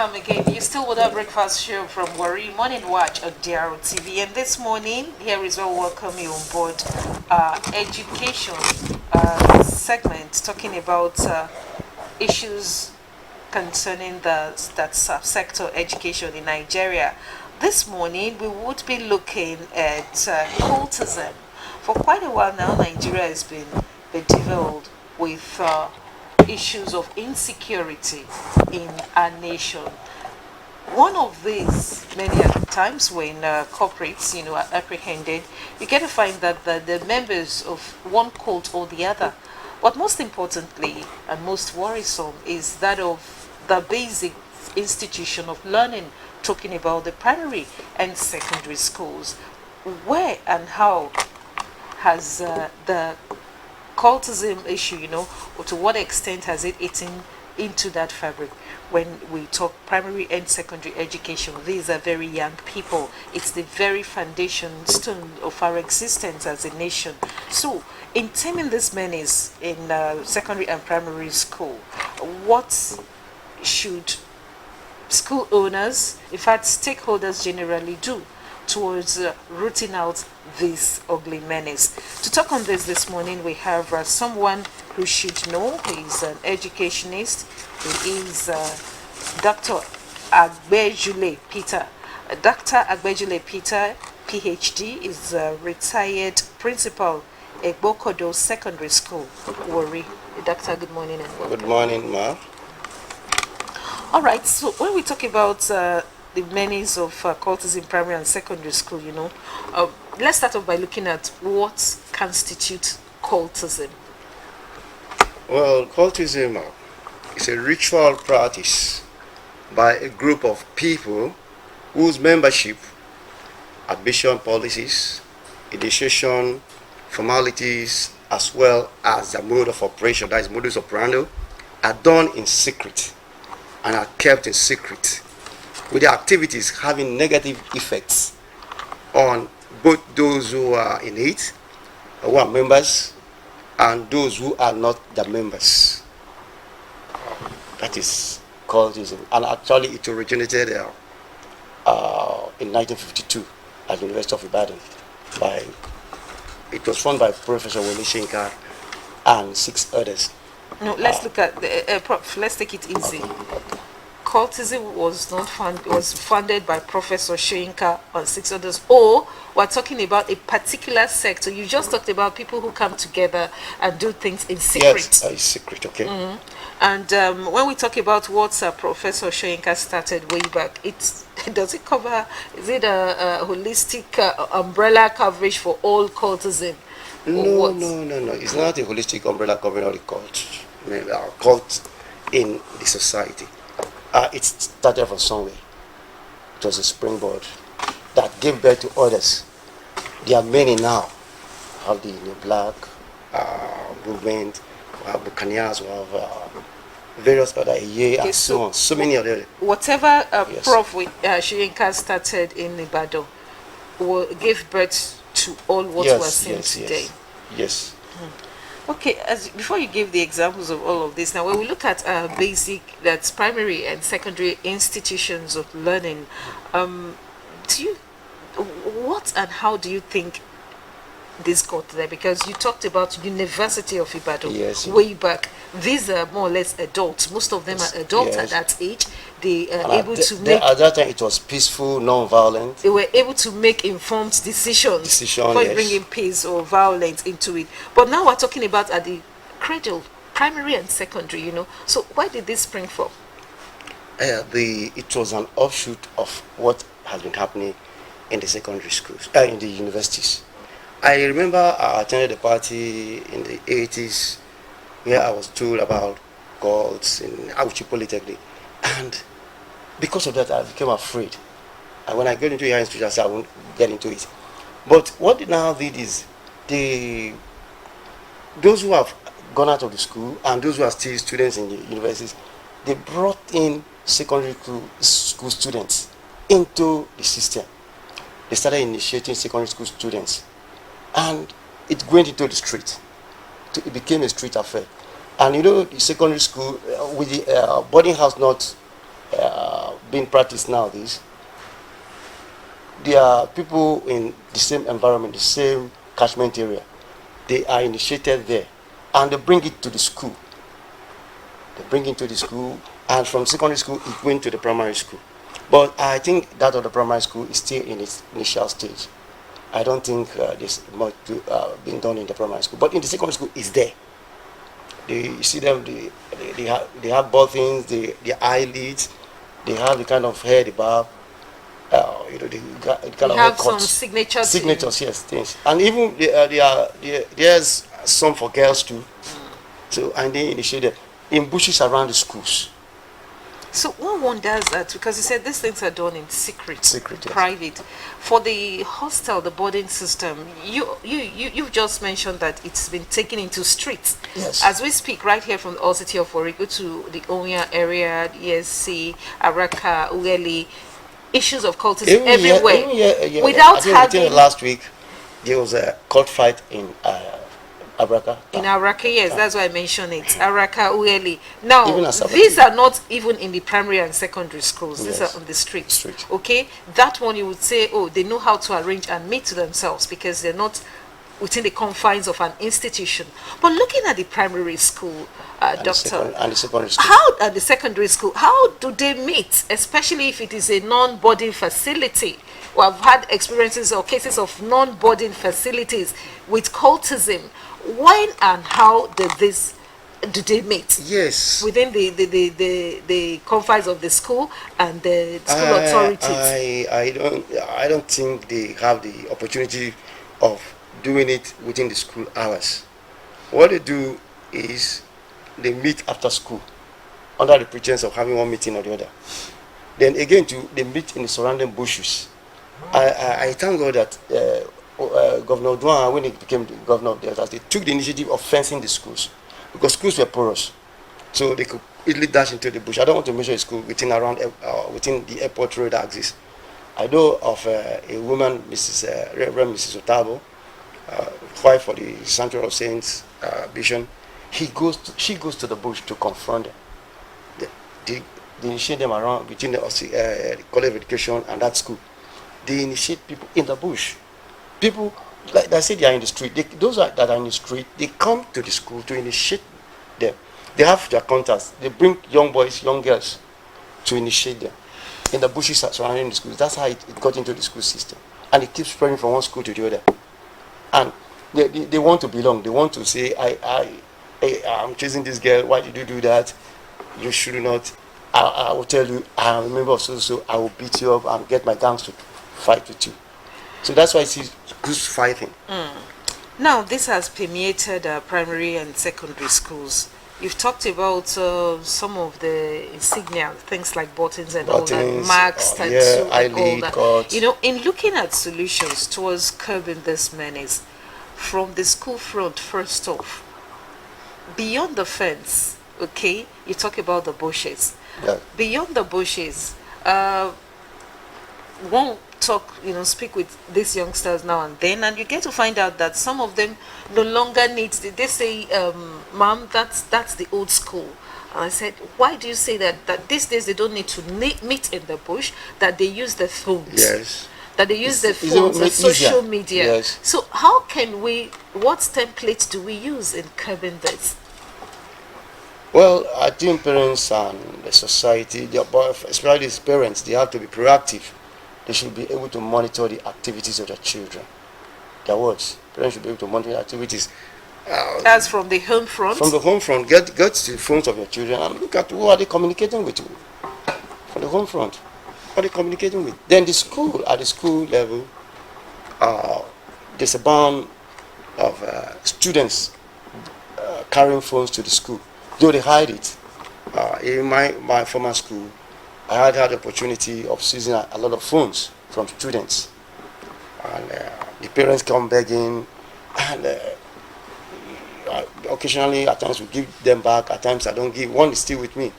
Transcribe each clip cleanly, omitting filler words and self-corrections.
welcome again. You still with our breakfast show from Worry Morning Watch on DRO TV. And this morning, here is where we welcome you on board education segment, talking about issues concerning that subsector education in Nigeria. This morning, we would be looking at cultism. For quite a while now, Nigeria has been bedeviled with issues of insecurity in our nation. One of these, many times when corporates, are apprehended, you get to find that the members of one cult or the other. But most importantly and most worrisome is that of the basic institution of learning, talking about the primary and secondary schools. Where and how has the cultism issue, or to what extent has it eaten into that fabric? When we talk primary and secondary education, these are very young people. It's the very foundation stone of our existence as a nation. So, in taming this menace in secondary and primary school, what should school owners, in fact stakeholders generally, do towards rooting out this ugly menace? To talk on this morning, we have someone who should know. He's an educationist. He is Dr. Agbejule Peter. Dr. Agbejule Peter, Ph.D., is a retired principal at Bokodo Secondary School, Warri. Doctor, good morning. And welcome. Good morning, ma. All right, so when we talk about the menace of cultism in primary and secondary school, let's start off by looking at what constitutes cultism. Well, cultism is a ritual practice by a group of people whose membership, admission policies, initiation formalities, as well as the mode of operation, that is modus operandi, are done in secret and are kept in secret, with the activities having negative effects on both those who are in it, who are members, and those who are not the members. That is cultism. And actually it originated in 1952 at the University of Ibadan. It was formed by Professor Wole Soyinka and 6 others. No, let's look at the Prof. Let's take it easy. Cultism was funded by Professor Soyinka and 6 others, or we're talking about a particular sector. You just talked about people who come together and do things in secret. Yes, it's secret, okay. Mm-hmm. And when we talk about what Professor Soyinka started way back, does it cover? Is it a holistic umbrella coverage for all cultism? No. It's not a holistic umbrella covering all the cult in the society. It started from somewhere. It was a springboard that gave birth to others. There are many now. We have the New Black movement, we have Buccaneers, we have various other and so on. So many other. Whatever Prof. Soyinka started in Ibadan gave birth to all what we're seeing today. Yes. Okay, before you give the examples of all of this, now when we look at that's primary and secondary institutions of learning, what and how do you think this got there? Because you talked about University of Ibadan way back. These are more or less adults. Most of them are adults at that age. They are able to make. At that time, it was peaceful, non-violent. They were able to make informed decisions before bringing peace or violence into it. But now we're talking about at the cradle, primary and secondary. So where did this spring from? It was an offshoot of what has been happening in the secondary schools, in the universities. I remember I attended a party in the 80s where I was told about cults in Agbejule Polytechnic, and because of that I became afraid. And when I get into higher institutions, I said I won't get into it. But what they now did is those who have gone out of the school and those who are still students in the universities, they brought in secondary school students into the system. They started initiating secondary school students, and it went into the street. It became a street affair. And the secondary school with the boarding house not being practiced nowadays. There are people in the same environment, the same catchment area. They are initiated there, and they bring it to the school. They bring it to the school, and from secondary school, it went to the primary school. But I think that of the primary school is still in its initial stage. I don't think there's much being done in the primary school. But in the secondary school, it's there. You see them, they have both things, the eyelids, they have the kind of hair, the barb, they got the kind We of have some haircuts. signatures, Yes, things. And even there's some for girls too. So, and they initiated in bushes around the schools. So one wonders that, because you said these things are done in secret, Secret, yes. private. For the hostel, the boarding system, you've just mentioned that it's been taken into streets. Yes. As we speak, right here from the old city of Warri, go to the Onya area, the ESC, Araka, Ueli, issues of cultism Even everywhere. Without Without having last week, there was a court fight in Abraka. in Araka, yes, that's why I mentioned it. Araka, Ueli. Now, Even as these are not even in the primary and secondary schools. These Yes. are on the street. Street. Okay, that one you would say, oh, they know how to arrange and meet to themselves because they're not within the confines of an institution. But looking at the primary school, doctor, And the secondary school. how at the secondary school, how do they meet, especially if it is a non-boarding facility? Well, I've had experiences or cases of non-boarding facilities with cultism. When and how do they meet? Yes. Within the confines of the school and the school authorities. I don't think they have the opportunity of doing it within the school hours. What they do is they meet after school under the pretense of having one meeting or the other. Then again, they meet in the surrounding bushes. I thank God that Governor Duan, when he became the governor of Delta, they took the initiative of fencing the schools because schools were porous, so they could easily dash into the bush. I don't want to measure a school within the airport road axis. I know of a woman, Reverend Mrs. Otabo, wife for the Sanctuary of Saints Bishop. She goes to the bush to confront them. They initiate them around between the College of Education and that school. They initiate people in the bush. People, like I said, they are in the street. Those that are in the street, they come to the school to initiate them. They have their contacts. They bring young boys, young girls to initiate them in the bushes surrounding the schools. That's how it got into the school system. And it keeps spreading from one school to the other. And they want to belong. They want to say, I'm chasing this girl. Why did you do that? You should not. I will tell you, I'm a member of so. I will beat you up and get my gangs to fight with you. So that's why it's schools fighting. Now, this has permeated primary and secondary schools. You've talked about some of the insignia, things like buttons and all that, marks, tattoo, and all that. Cards. In looking at solutions towards curbing this menace, from the school front, first off, beyond the fence, okay, you talk about the bushes. Yeah. Beyond the bushes, one speak with these youngsters now and then, and you get to find out that some of them no longer need. They say, "Mom, that's the old school." And I said, "Why do you say that? That these days they don't need to meet in the bush. That they use the phones. Yes. That they use the phones and social media. Yes. So how can we? What templates do we use in curbing this?" Well, I think parents and the society, especially these parents, they have to be proactive. They should be able to monitor the activities of their children. Their words. Parents should be able to monitor the activities. That's from the home front. From the home front, get to the phones of your children and look at who are they communicating with. From the home front, who are they communicating with? Then at the school level, there's a ban of students carrying phones to the school. Though they hide it. In my former school, I had the opportunity of seizing a lot of phones from students. And the parents come begging, and occasionally at times we give them back, at times I don't give. One is still with me.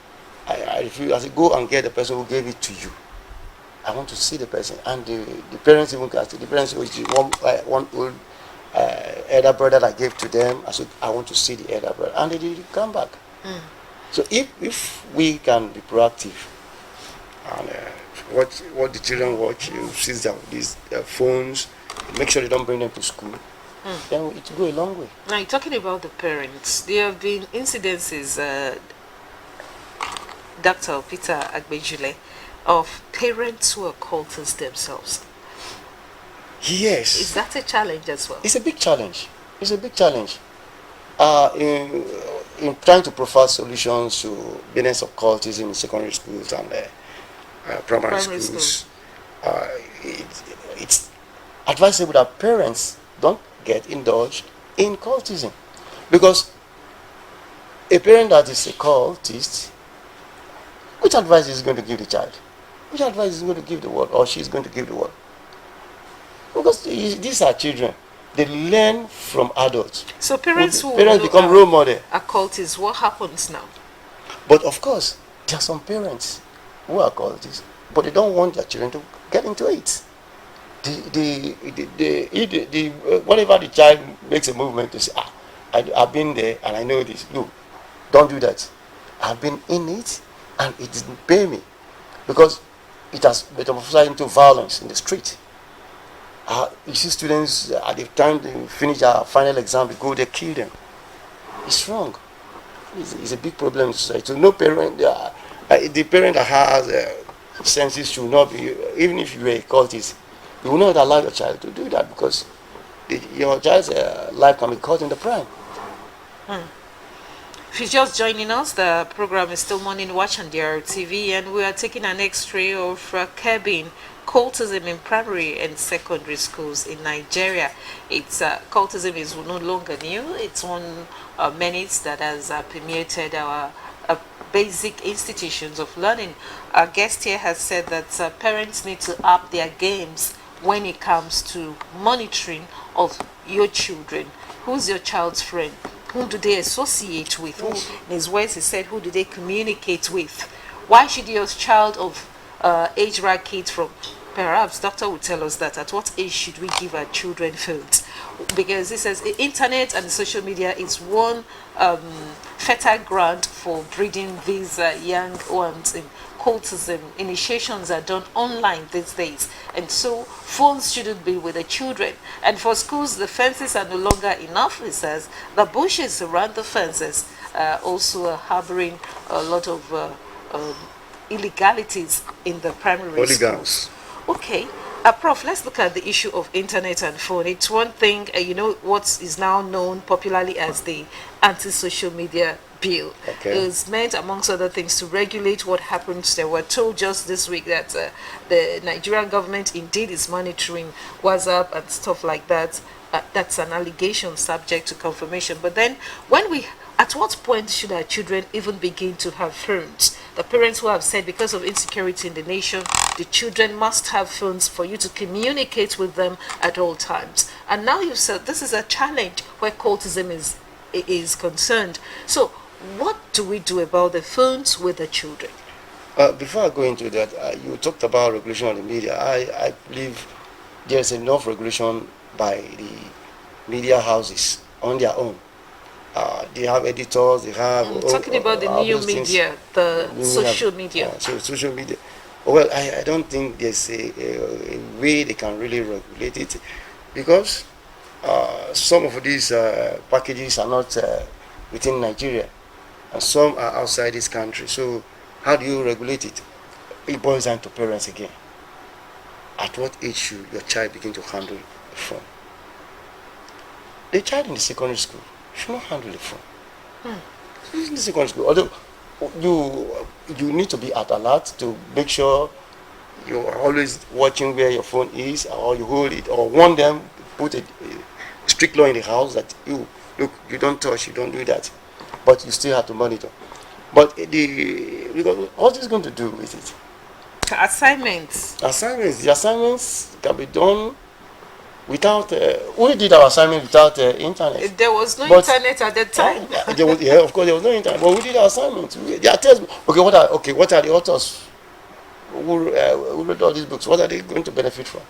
I refuse. I say, go and get the person who gave it to you. I want to see the person. And the parents even ask, the parents one old elder brother that I gave to them. I said, I want to see the elder brother. And they did come back. So if we can be proactive and what the children watch, you seize them these phones, make sure they don't bring them to school. Then it will go a long way. Now, you're talking about the parents. There have been incidences, Dr. Peter Agbejule, of parents who are cultists themselves. Yes. Is that a challenge as well? It's a big challenge. It's a big challenge. In trying to provide solutions to business of cultism in secondary schools and primary schools, it's advisable that parents don't get indulged in cultism, because a parent that is a cultist, which advice is going to give the child? Which advice is going to give the world, or she's going to give the world? Because these are children. They learn from adults. So parents become role model. Are cultists, what happens now? But of course, there are some parents who are cultists, but they don't want their children to get into it. Whenever the child makes a movement, they say, I've been there and I know this. No, don't do that. I've been in it and it didn't pay me, because it has metamorphosed into violence in the street. You see students, at the time they finish our final exam, they kill them. It's wrong. It's a big problem in society. So no parent, the parent that has senses should not be, even if you are a cultist, you will not allow your child to do that, because your child's life can be caught in the prime. If you're just joining us, the program is still Morning Watch on DRTV, and we are taking an X-ray of curbing cultism in primary and secondary schools in Nigeria. It's cultism is no longer new. It's one menace that has permeated our basic institutions of learning. Our guest here has said that parents need to up their games when it comes to monitoring of your children. Who's your child's friend? Who do they associate with? Who, in his words, he said, who do they communicate with? Why should your child of age bracket from, perhaps doctor will tell us that, at what age should we give our children phones? Because he says the internet and social media is one fertile ground for breeding these young ones in cultism. Initiations are done online these days, and so phones shouldn't be with the children. And for schools, the fences are no longer enough. He says the bushes around the fences also are harboring a lot of illegalities in the primary schools. Okay, Prof, let's look at the issue of internet and phone. It's one thing, you know, what is now known popularly as the anti-social media bill. Okay. Is meant, amongst other things, to regulate what happens there. We're told just this week that the Nigerian government indeed is monitoring WhatsApp and stuff like that. That's an allegation subject to confirmation. But then, at what point should our children even begin to have phones? The parents who have said, because of insecurity in the nation, the children must have phones for you to communicate with them at all times. And now you've said this is a challenge where cultism is concerned. So what do we do about the phones with the children? Before I go into that, you talked about regulation of the media. I believe there's enough regulation by the media houses on their own. They have editors, they have... talking about the new media, the social media. So social media. Well, I don't think there's a way they can really regulate it, because some of these packages are not within Nigeria, and some are outside this country. So how do you regulate it? It boils down to parents again. At what age should your child begin to handle the phone? The child in the secondary school should not handle the phone. In the secondary school, although you need to be at alert to make sure you're always watching where your phone is, or you hold it, or warn them, put a strict law in the house that you don't touch, you don't do that, but you still have to monitor. But because what is going to do with it? Assignments. The assignments can be done without. We did our assignment without internet. There was no internet at that time. Of course there was no internet, but we did our assignments. There are tests. What are the authors who wrote all these books? What are they going to benefit from?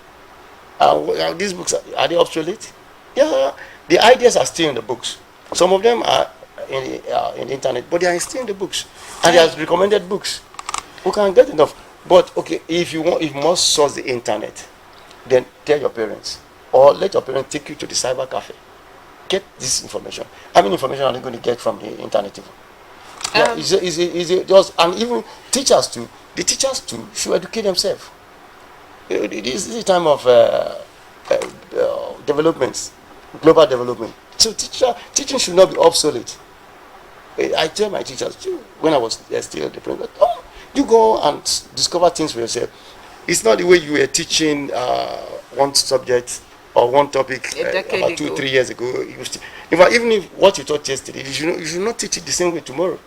These books, are they obsolete? Yeah, the ideas are still in the books. Some of them are in the internet, but they are still in the books, and there's recommended books. We can get enough. But okay, if you want, if you must source the internet, then tell your parents, or let your parents take you to the cyber cafe. Get this information. How many information are you going to get from the internet? Yeah, is it just, and even teachers too. The teachers too should educate themselves. This is a time of developments, global development. So teaching should not be obsolete. I tell my teachers too, when I was still the principal, oh, you go and discover things for yourself. It's not the way you were teaching one subject or one topic about 2-3 years ago. In fact, even if what you taught yesterday, you should not teach it the same way tomorrow.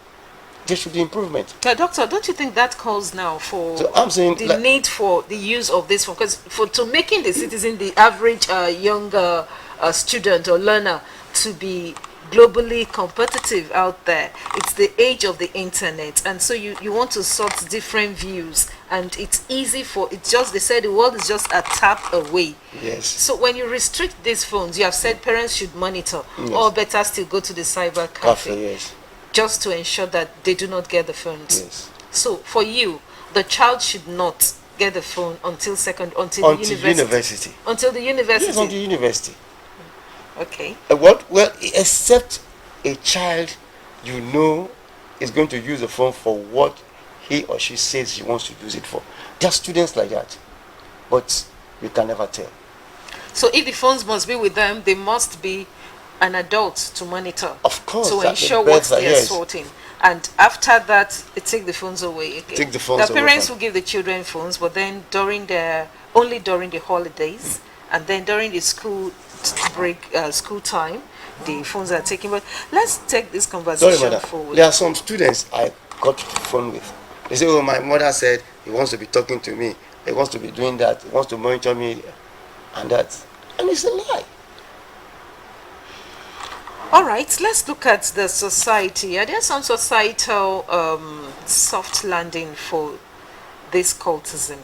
There should be improvement. Doctor, don't you think that calls now for I'm saying, the need for the use of this phone? Because to making the citizen, the average younger student or learner, to be globally competitive out there, it's the age of the internet, and so you want to sort different views, and it's easy they said the world is just a tap away. Yes. So when you restrict these phones, you have said parents should monitor, yes, or better still go to the cyber cafe. Yes. Just to ensure that they do not get the phones. Yes. So for you, the child should not get the phone until until the university. Until the university. Yes, until university. Okay. Well, except a child is going to use the phone for what he or she says he wants to use it for. There are students like that, but you can never tell. So if the phones must be with them, they must be an adult to monitor. Of course. To ensure what they are sorting. And after that, they take the phones away again. Take the phones away. The parents will give the children phones, but then only during the holidays, and then during the school break, school time, the phones are taken. But let's take this conversation forward. There are some students I got the phone with. They say, "Oh, my mother said he wants to be talking to me. He wants to be doing that. He wants to monitor me, and that." And it's a lie. All right, let's look at the society. Are there some societal soft landing for this cultism?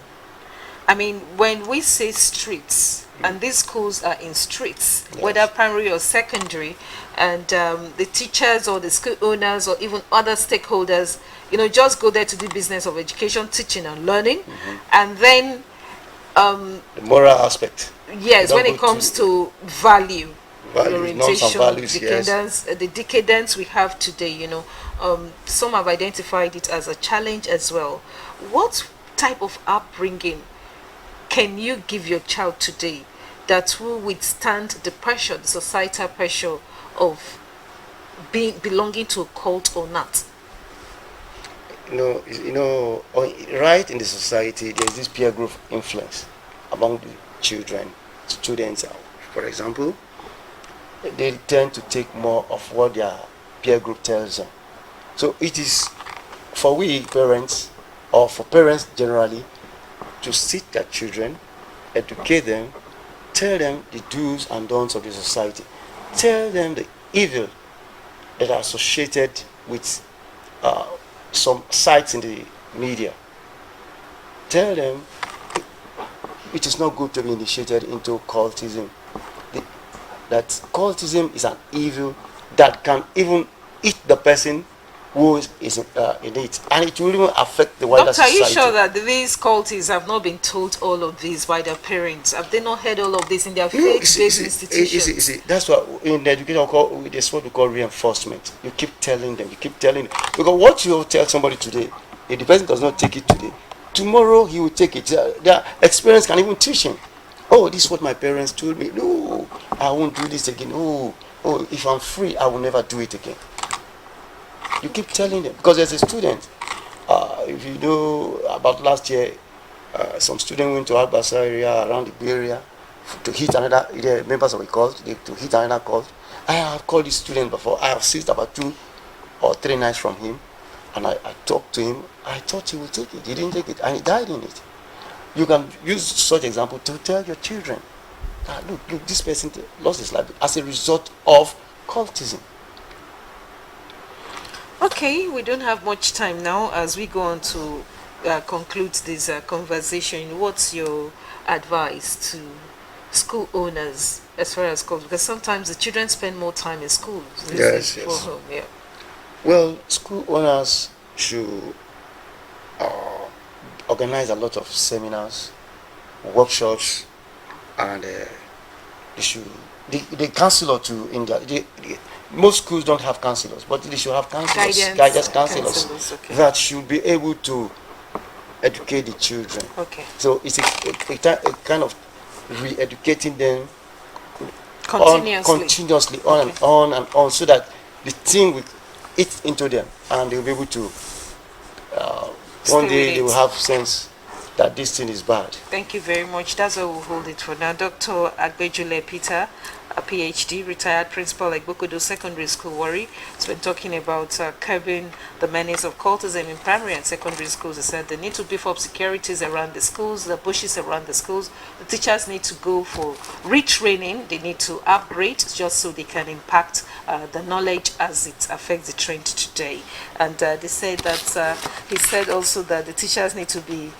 I mean, when we say streets, and these schools are in streets, yes, whether primary or secondary, and the teachers or the school owners or even other stakeholders, just go there to do business of education, teaching and learning, and then the moral aspect. Yes, when it comes to value. Orientation, values, the decadence we have today, some have identified it as a challenge as well. What type of upbringing can you give your child today that will withstand the pressure, the societal pressure of belonging to a cult or not? Right in the society, there's this peer group influence among the children, students, for example. They tend to take more of what their peer group tells them. So it is for we parents, or for parents generally, to sit their children, educate them, tell them the do's and don'ts of the society, tell them the evil that are associated with some sites in the media. Tell them it is not good to be initiated into cultism. That cultism is an evil that can even eat the person who is in it, and it will even affect the wider society. Doctor, are you sure that these cultists have not been told all of this by their parents? Have they not heard all of this in their faith-based institutions? That's what in the education that's what we call reinforcement. You keep telling them, because what you tell somebody today, if the person does not take it today, tomorrow he will take it. Their experience can even teach him. Oh, this is what my parents told me. No, I won't do this again. Oh, if I'm free, I will never do it again. You keep telling them, because there's a student. If you know about last year, some student went to Agbejule area, around the area, to hit another. The members of the cult, to hit another cult. I have called this student before. I have seized about 2 or 3 nights from him, and I talked to him. I thought he would take it. He didn't take it, and he died in it. You can use such example to tell your children that look, this person lost his life as a result of cultism. Okay, we don't have much time now as we go on to conclude this conversation. What's your advice to school owners as far as schools? Because sometimes the children spend more time in school. Yes. Home, yeah. Well, school owners should organize a lot of seminars, workshops, and they should the counselor to India. Most schools don't have counselors, but they should have counselors, guidance counselors okay. that should be able to educate the children. Okay. So it's a kind of re-educating them Continuously. on and on and on, so that the thing will eat into them, and they'll be able to one day they will have sense that this thing is bad. Thank you very much. That's all we'll hold it for now. Dr. Agbejule Peter, a PhD, retired principal at Agbejule Secondary School, Warri, has been talking about curbing the menace of cultism in primary and secondary schools. He said they need to beef up securities around the schools, the bushes around the schools. The teachers need to go for retraining. They need to upgrade just so they can impact the knowledge as it affects the trend today. And they said that he said also that the teachers need to be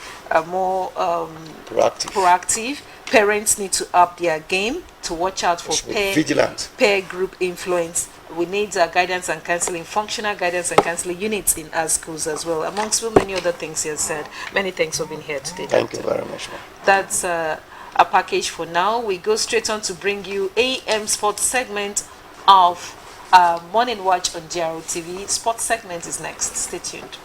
more proactive. Parents need to up their game to watch out for peer group influence. We need guidance and counseling, functional guidance and counseling units in our schools as well, amongst so many other things he has said. Many thanks for being here today. Thank you very much. That's a package for now. We go straight on to bring you AM Sports segment of Morning Watch on GRO TV. Sports segment is next. Stay tuned.